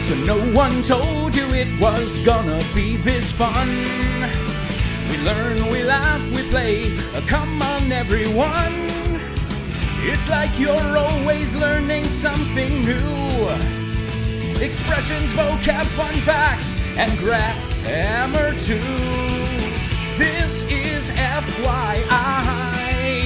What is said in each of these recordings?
So no one told you it was gonna be this fun. We learn, we laugh, we play, come on everyone. It's like you're always learning something new. Expressions, vocab, fun facts, and grammar too. This is FYI.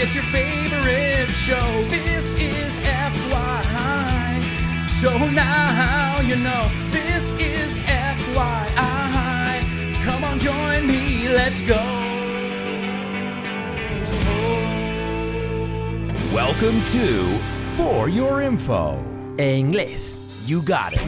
It's your favorite show. This is FYI. So now you know. This is FYI. Come on, join me. Let's go. Welcome to For Your Info. En inglés. You got it.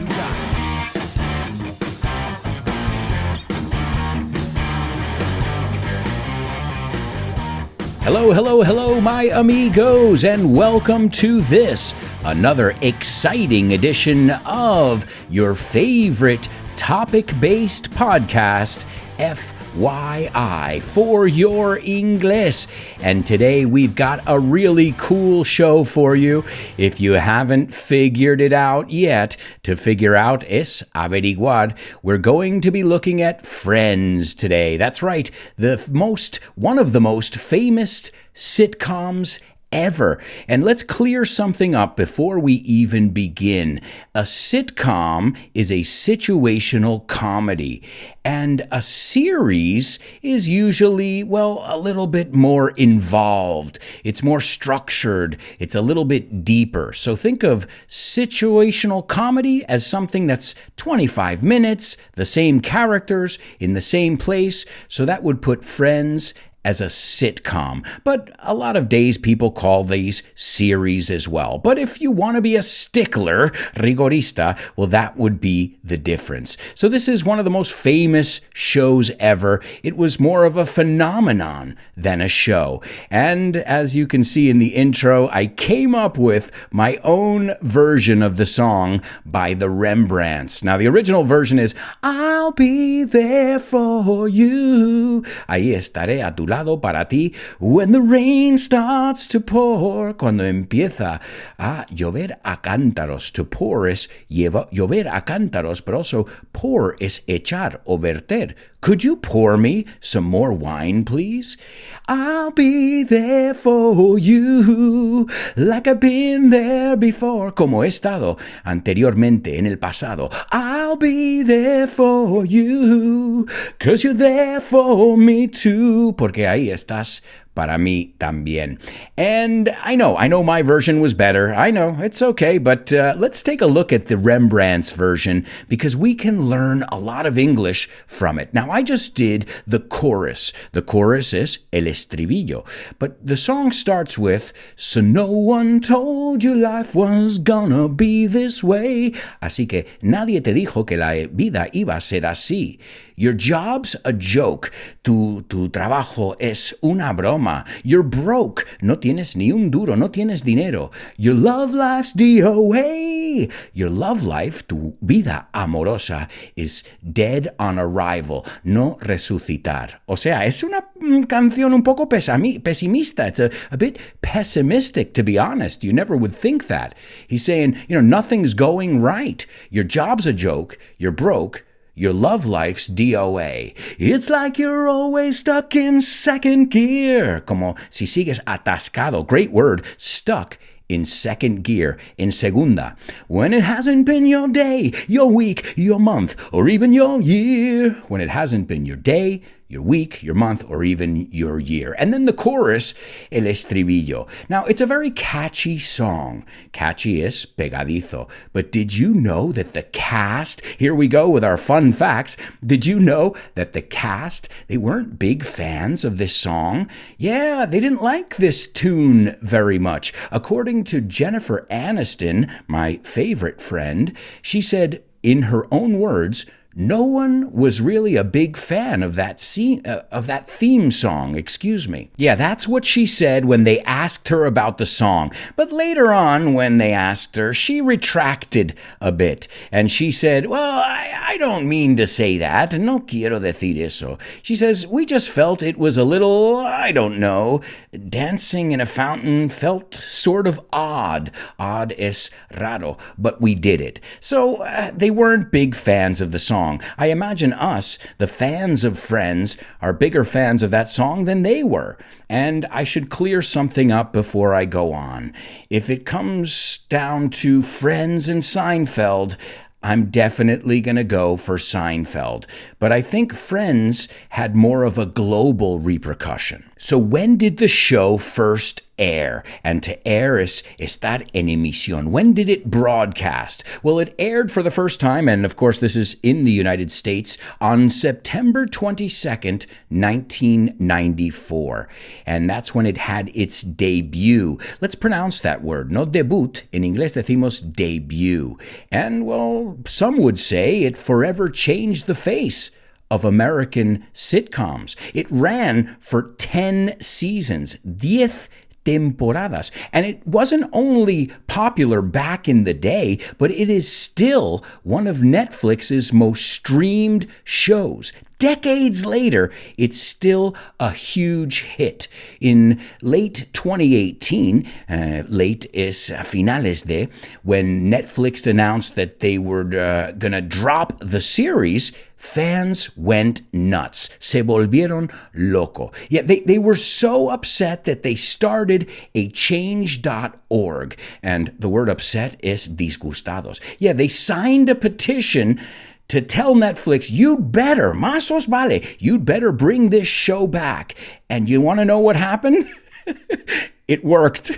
Hello, my amigos, and welcome to this, another exciting edition of your favorite topic-based podcast, FYI, For Your English. And today we've got a really cool show for you. If you haven't figured it out yet, to figure out es averiguar, we're going to be looking at Friends today. That's right, one of the most famous sitcoms ever. And let's clear something up before we even begin. A sitcom is a situational comedy, and a series is usually, a little bit more involved. It's more structured. It's a little bit deeper. So think of situational comedy as something that's 25 minutes, the same characters in the same place. So that would put Friends as a sitcom. But a lot of days people call these series as well. But if you want to be a stickler, rigorista, that would be the difference. So this is one of the most famous shows ever. It was more of a phenomenon than a show. And as you can see in the intro, I came up with my own version of the song by the Rembrandts. Now, the original version is, I'll be there for you. Ahí estaré a tu lado para ti when the rain starts to pour, cuando empieza a llover a cántaros. To pour es llover a cántaros, but also pour es echar o verter. Could you pour me some more wine, please? I'll be there for you, like I've been there before, como he estado anteriormente en el pasado. I'll be there for you, 'cause you're there for me too, porque ahí estás para mí también. And I know my version was better. I know, it's okay, but let's take a look at the Rembrandts version because we can learn a lot of English from it. Now, I just did the chorus. The chorus is el estribillo, but the song starts with, so no one told you life was gonna be this way. Así que nadie te dijo que la vida iba a ser así. Your job's a joke. Tu trabajo es una broma. You're broke. No tienes ni un duro. No tienes dinero. Your love life's DOA. Your love life, tu vida amorosa, is dead on arrival. No resucitar. O sea, es una canción un poco pesimista. It's a bit pessimistic, to be honest. You never would think that. He's saying, nothing's going right. Your job's a joke. You're broke. Your love life's DOA. It's like you're always stuck in second gear. Como si sigues atascado. Great word. Stuck in second gear. En segunda. When it hasn't been your day, your week, your month, or even your year. When it hasn't been your day, your week, your month, or even your year. And then the chorus, el estribillo. Now, it's a very catchy song. Catchy es pegadizo. But did you know that the cast, here we go with our fun facts, did you know that the cast, they weren't big fans of this song? Yeah, they didn't like this tune very much. According to Jennifer Aniston, my favorite friend, she said, in her own words, no one was really a big fan of that theme song, excuse me. Yeah, that's what she said when they asked her about the song. But later on, when they asked her, she retracted a bit. And she said, well, I don't mean to say that. No quiero decir eso. She says, we just felt it was a little, I don't know, dancing in a fountain felt sort of odd. Odd es raro. But we did it. So they weren't big fans of the song. I imagine us, the fans of Friends, are bigger fans of that song than they were. And I should clear something up before I go on. If it comes down to Friends and Seinfeld, I'm definitely going to go for Seinfeld. But I think Friends had more of a global repercussion. So when did the show first air? And to air is estar en emisión. When did it broadcast? Well, it aired for the first time, and of course this is in the United States, on September 22nd, 1994. And that's when it had its debut. Let's pronounce that word. No debut. En inglés decimos debut. And, well, some would say it forever changed the face of American sitcoms. It ran for 10 seasons, 10 temporadas. And it wasn't only popular back in the day, but it is still one of Netflix's most streamed shows. Decades later, it's still a huge hit. In late 2018, late es finales de, when Netflix announced that they were going to drop the series, fans went nuts. Se volvieron loco. Yeah, they were so upset that they started a change.org. And the word upset is disgustados. Yeah, they signed a petition to tell Netflix, you'd better, más os vale, you'd better bring this show back. And you want to know what happened? It worked.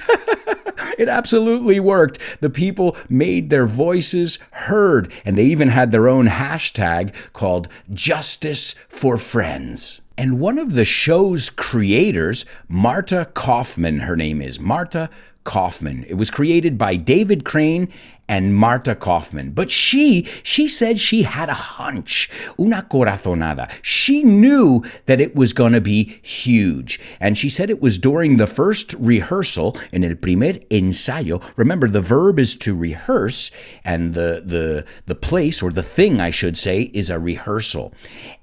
It absolutely worked. The people made their voices heard, and they even had their own hashtag called Justice for Friends. And one of the show's creators, Marta Kaufman, her name is Marta Kaufman. It was created by David Crane and Marta Kaufman. But she said she had a hunch, una corazonada. She knew that it was going to be huge. And she said it was during the first rehearsal, en el primer ensayo. Remember, the verb is to rehearse, and the place, or the thing, I should say, is a rehearsal.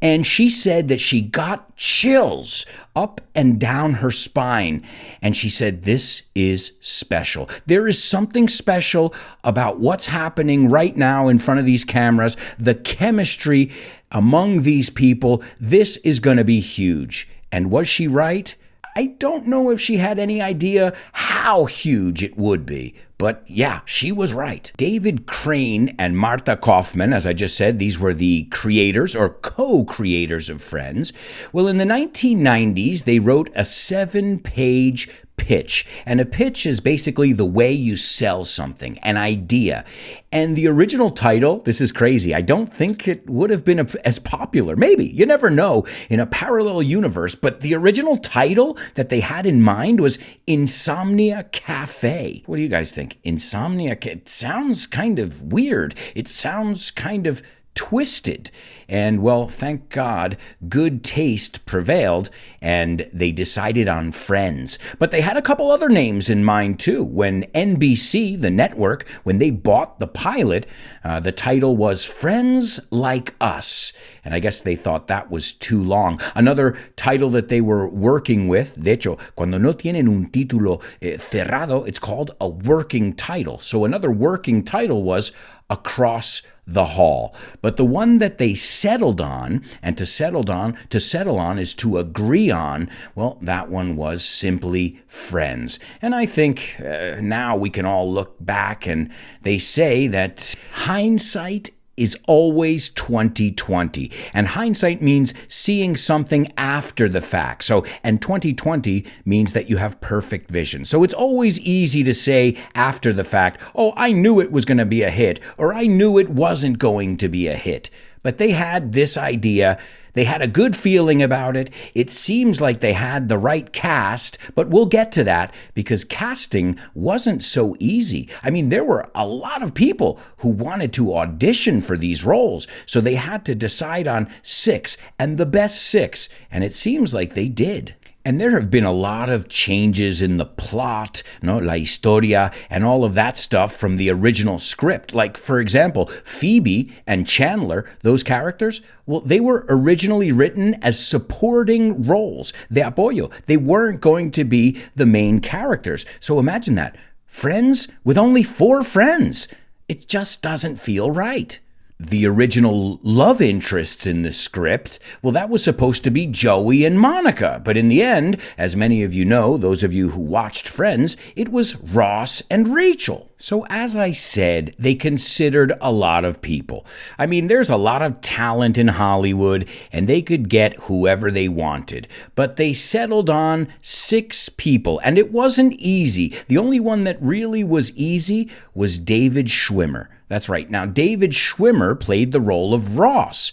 And she said that she got chills up and down her spine. And she said, this is special. There is something special about what's happening right now in front of these cameras, the chemistry among these people. This is going to be huge. And was she right? I don't know if she had any idea how huge it would be. But yeah, she was right. David Crane and Marta Kaufman, as I just said, these were the creators or co-creators of Friends. Well, in the 1990s, they wrote a 7-page pitch. And a pitch is basically the way you sell something, an idea. And the original title, this is crazy, I don't think it would have been as popular. Maybe, you never know, in a parallel universe. But the original title that they had in mind was Insomnia Cafe. What do you guys think? Insomnia? It sounds kind of weird. It sounds kind of twisted. And, well, thank God, good taste prevailed, and they decided on Friends. But they had a couple other names in mind, too. When NBC, the network, when they bought the pilot, the title was Friends Like Us. And I guess they thought that was too long. Another title that they were working with, de hecho, cuando no tienen un título cerrado, it's called a working title. So another working title was Across the Hall. But the one that they settled on, and to settle on is to agree on, well, that one was simply Friends. And I think now we can all look back, and they say that hindsight is always 20/20. And hindsight means seeing something after the fact. So, and 20/20 means that you have perfect vision. So it's always easy to say after the fact, oh, I knew it was going to be a hit, or I knew it wasn't going to be a hit. But they had this idea. They had a good feeling about it. It seems like they had the right cast, but we'll get to that because casting wasn't so easy. I mean, there were a lot of people who wanted to audition for these roles, so they had to decide on 6 and the best 6, and it seems like they did. And there have been a lot of changes in the plot, la historia, and all of that stuff from the original script. Like, for example, Phoebe and Chandler, those characters, well, they were originally written as supporting roles, de apoyo. They weren't going to be the main characters. So imagine that. Friends with only 4 friends. It just doesn't feel right. The original love interests in the script, well, that was supposed to be Joey and Monica. But in the end, as many of you know, those of you who watched Friends, it was Ross and Rachel. So as I said, they considered a lot of people. I mean, there's a lot of talent in Hollywood, and they could get whoever they wanted. But they settled on 6 people, and it wasn't easy. The only one that really was easy was David Schwimmer. That's right. Now, David Schwimmer played the role of Ross.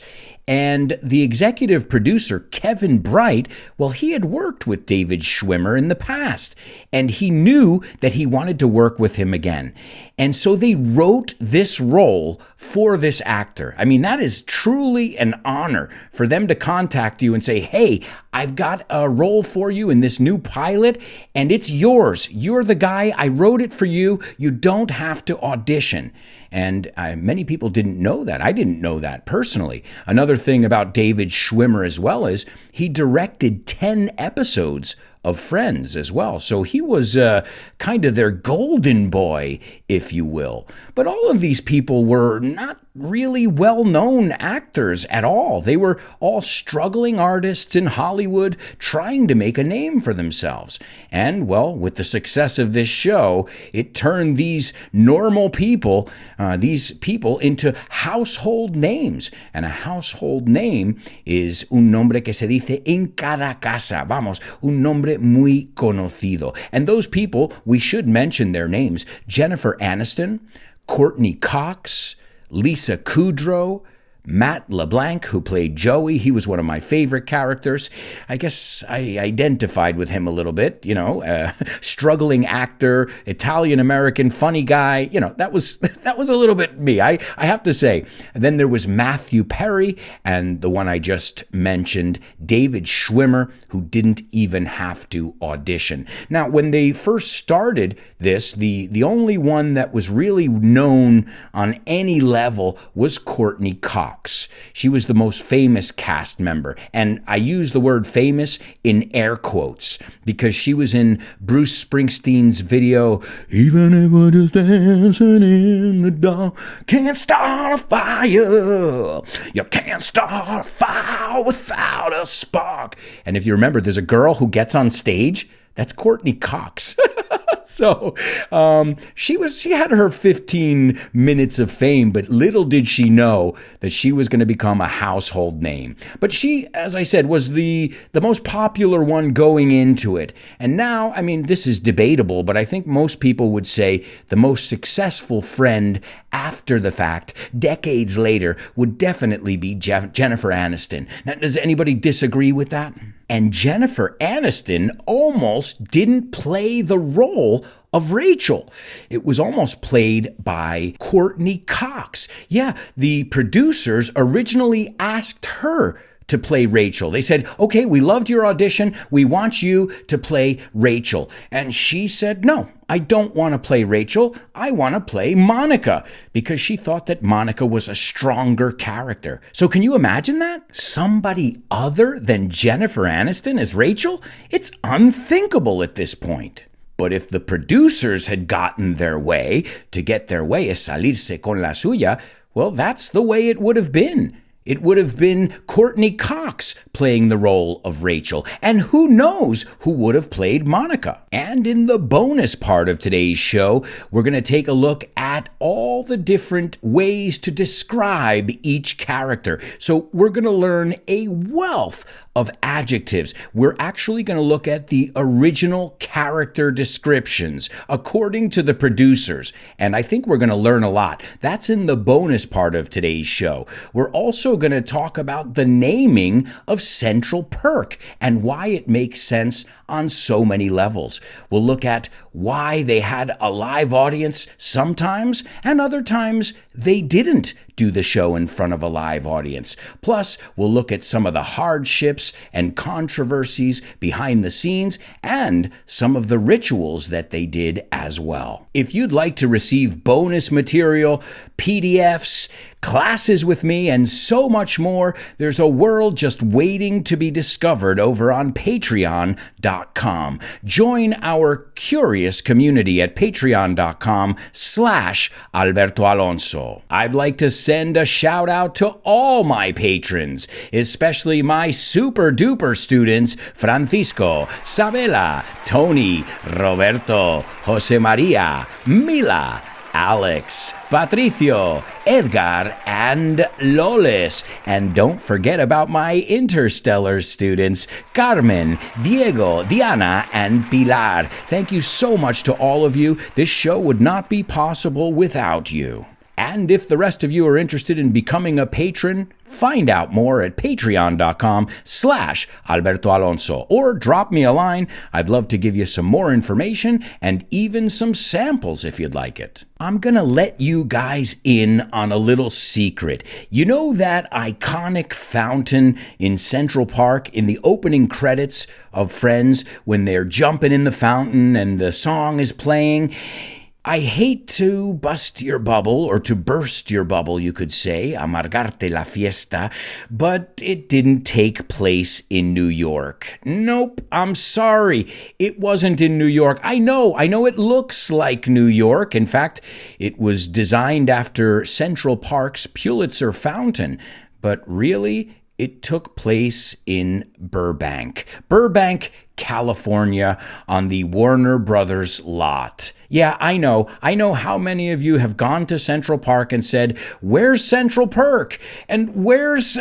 And the executive producer, Kevin Bright, well, he had worked with David Schwimmer in the past, and he knew that he wanted to work with him again. And so they wrote this role for this actor. I mean, that is truly an honor for them to contact you and say, hey, I've got a role for you in this new pilot, and it's yours. You're the guy. I wrote it for you. You don't have to audition. And many people didn't know that. I didn't know that personally. Another thing about David Schwimmer as well is he directed 10 episodes of Friends as well. So he was kind of their golden boy, if you will. But all of these people were not really well-known actors at all. They were all struggling artists in Hollywood trying to make a name for themselves. And, well, with the success of this show, it turned these normal people, into household names. And a household name is un nombre que se dice en cada casa. Vamos, un nombre muy conocido. And those people, we should mention their names: Jennifer Aniston, Courtney Cox, Lisa Kudrow, Matt LeBlanc, who played Joey. He was one of my favorite characters. I guess I identified with him a little bit, struggling actor, Italian-American, funny guy. That was a little bit me, I have to say. And then there was Matthew Perry, and the one I just mentioned, David Schwimmer, who didn't even have to audition. Now, when they first started this, the only one that was really known on any level was Courtney Cox. She was the most famous cast member, and I use the word famous in air quotes because she was in Bruce Springsteen's video, "Even if we're just dancing in the dark, can't start a fire. You can't start a fire without a spark." And if you remember, there's a girl who gets on stage. That's Courtney Cox. So she had her 15 minutes of fame, but little did she know that she was going to become a household name. But she, as I said, was the most popular one going into it. And now, I mean, this is debatable, but I think most people would say the most successful friend after the fact, decades later, would definitely be Jennifer Aniston. Now, does anybody disagree with that? And Jennifer Aniston almost didn't play the role of Rachel. It was almost played by Courtney Cox. Yeah, the producers originally asked her to play Rachel. They said, okay, we loved your audition. We want you to play Rachel. And she said, no, I don't want to play Rachel. I want to play Monica, because she thought that Monica was a stronger character. So can you imagine that? Somebody other than Jennifer Aniston as Rachel? It's unthinkable at this point. But if the producers had gotten their way, to get their way es salirse con la suya, well, that's the way it would have been. It would have been Courtney Cox playing the role of Rachel, and who knows who would have played Monica. And in the bonus part of today's show, we're going to take a look at at all the different ways to describe each character. So we're going to learn a wealth of adjectives. We're actually going to look at the original character descriptions according to the producers, and I think we're going to learn a lot. That's in the bonus part of today's show. We're also going to talk about the naming of Central Perk and why it makes sense on so many levels. We'll look at why they had a live audience sometimes, and other times they didn't do the show in front of a live audience. Plus, we'll look at some of the hardships and controversies behind the scenes and some of the rituals that they did as well. If you'd like to receive bonus material, PDFs, classes with me, and so much more, there's a world just waiting to be discovered over on Patreon.com. Join our curious community at patreon.com/Alberto Alonso. I'd like to send a shout out to all my patrons, especially my super duper students, Francisco, Sabela, Tony, Roberto, Jose Maria, Mila, Alex, Patricio, Edgar, and Loles. And don't forget about my interstellar students, Carmen, Diego, Diana, and Pilar. Thank you so much to all of you. This show would not be possible without you. And if the rest of you are interested in becoming a patron, find out more at patreon.com/Alberto Alonso, or drop me a line. I'd love to give you some more information and even some samples if you'd like it. I'm going to let you guys in on a little secret. You know that iconic fountain in Central Park in the opening credits of Friends when they're jumping in the fountain and the song is playing? I hate to bust your bubble, or to burst your bubble, you could say, amargarte la fiesta, but it didn't take place in New York. Nope, I'm sorry. It wasn't in New York. I know it looks like New York. In fact, it was designed after Central Park's Pulitzer Fountain, but really, it took place in Burbank, California, on the Warner Brothers lot. Yeah, I know how many of you have gone to Central Park and said, "Where's Central Perk? And where's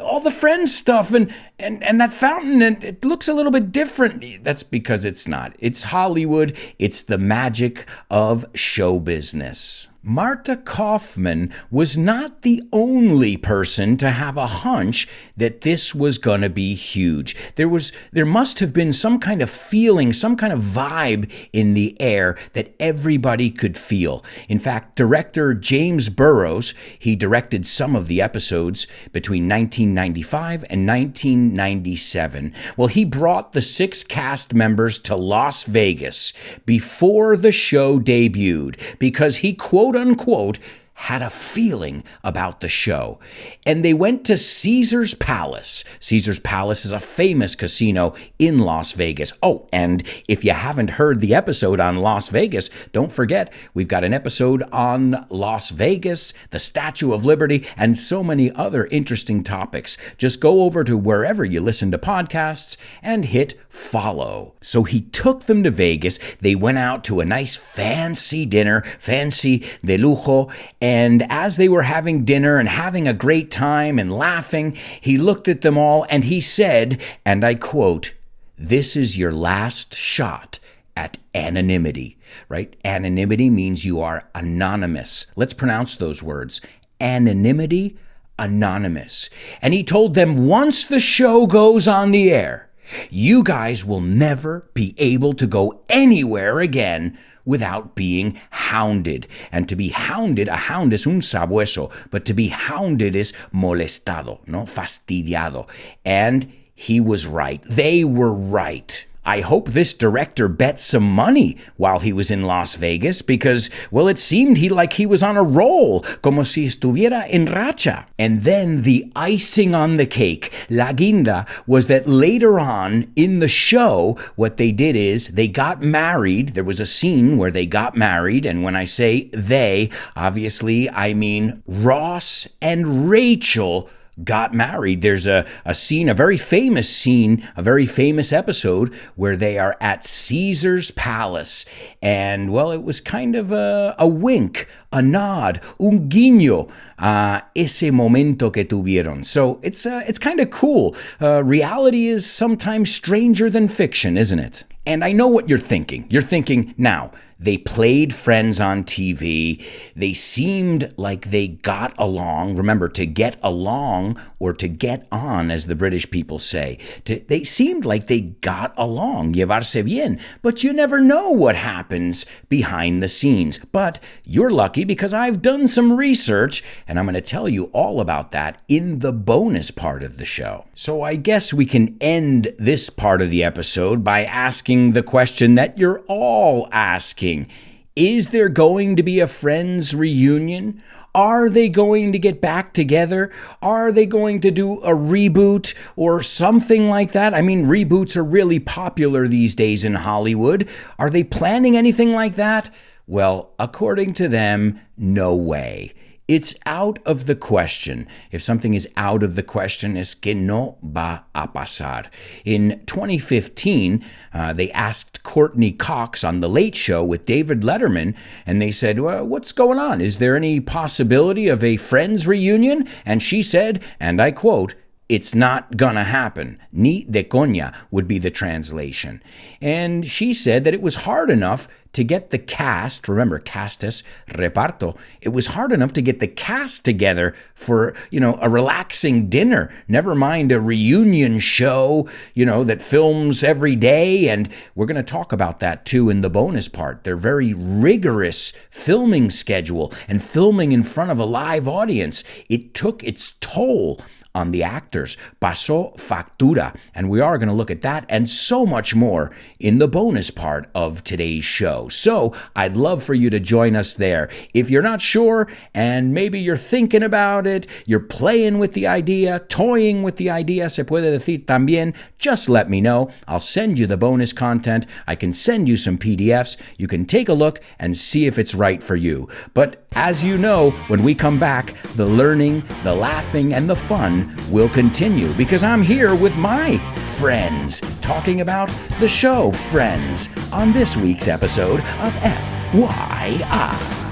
all the Friends stuff and that fountain? And it looks a little bit different." That's because it's not. It's Hollywood. It's the magic of show business. Marta Kaufman was not the only person to have a hunch that this was going to be huge. There must have been some kind of feeling, some kind of vibe in the air that everybody could feel. In fact, director James Burrows, he directed some of the episodes between 1995 and 1997. Well, he brought the 6 cast members to Las Vegas before the show debuted because he, quote unquote, had a feeling about the show. And they went to Caesar's Palace. Caesar's Palace is a famous casino in Las Vegas. Oh, and if you haven't heard the episode on Las Vegas, don't forget, we've got an episode on Las Vegas, the Statue of Liberty, and so many other interesting topics. Just go over to wherever you listen to podcasts and hit follow. So he took them to Vegas. They went out to a nice fancy dinner, fancy de lujo, and as they were having dinner and having a great time and laughing, he looked at them all and he said, and I quote, "This is your last shot at anonymity," right? Anonymity means you are anonymous. Let's pronounce those words. Anonymity, anonymous. And he told them, once the show goes on the air, you guys will never be able to go anywhere again without being hounded. And to be hounded, a hound is un sabueso, but to be hounded is molestado, no? Fastidiado. And he was right. They were right. I hope this director bet some money while he was in Las Vegas because, well, it seemed he was on a roll, como si estuviera en racha. And then the icing on the cake, la guinda, was that later on in the show, what they did is they got married. There was a scene where they got married. And when I say they, obviously, I mean Ross and Rachel got married. There's a scene, a very famous scene, a very famous episode where they are at Caesar's palace. And, well, it was kind of a wink, a nod, un guiño a ese momento que tuvieron. So it's kind of cool. Reality is sometimes stranger than fiction, isn't it? And I know what you're thinking. You're thinking, now, they played friends on TV. They seemed like they got along. Remember, to get along or to get on, as the British people say. They seemed like they got along, llevarse bien. But you never know what happens behind the scenes. But you're lucky because I've done some research, and I'm going to tell you all about that in the bonus part of the show. So I guess we can end this part of the episode by asking the question that you're all asking. Is there going to be a Friends reunion? Are they going to get back together? Are they going to do a reboot or something like that? I mean, reboots are really popular these days in Hollywood. Are they planning anything like that? Well, according to them, no way. It's out of the question. If something is out of the question, es que no va a pasar. In 2015, they asked Courtney Cox on The Late Show with David Letterman, and they said, well, what's going on? Is there any possibility of a Friends reunion? And she said, and I quote, "It's not gonna happen." Ni de coña would be the translation. And she said that it was hard enough to get the cast, remember, cast es reparto, it was hard enough to get the cast together for, a relaxing dinner, never mind a reunion show, that films every day. And we're going to talk about that too in the bonus part. Their very rigorous filming schedule and filming in front of a live audience. It took its toll on the actors. Pasó factura. And we are going to look at that and so much more in the bonus part of today's show. So I'd love for you to join us there. If you're not sure and maybe you're thinking about it, you're playing with the idea, toying with the idea, se puede decir también, just let me know. I'll send you the bonus content. I can send you some PDFs. You can take a look and see if it's right for you. But as you know, when we come back, the learning, the laughing, and the fun will continue because I'm here with my friends talking about the show Friends on this week's episode of FYI.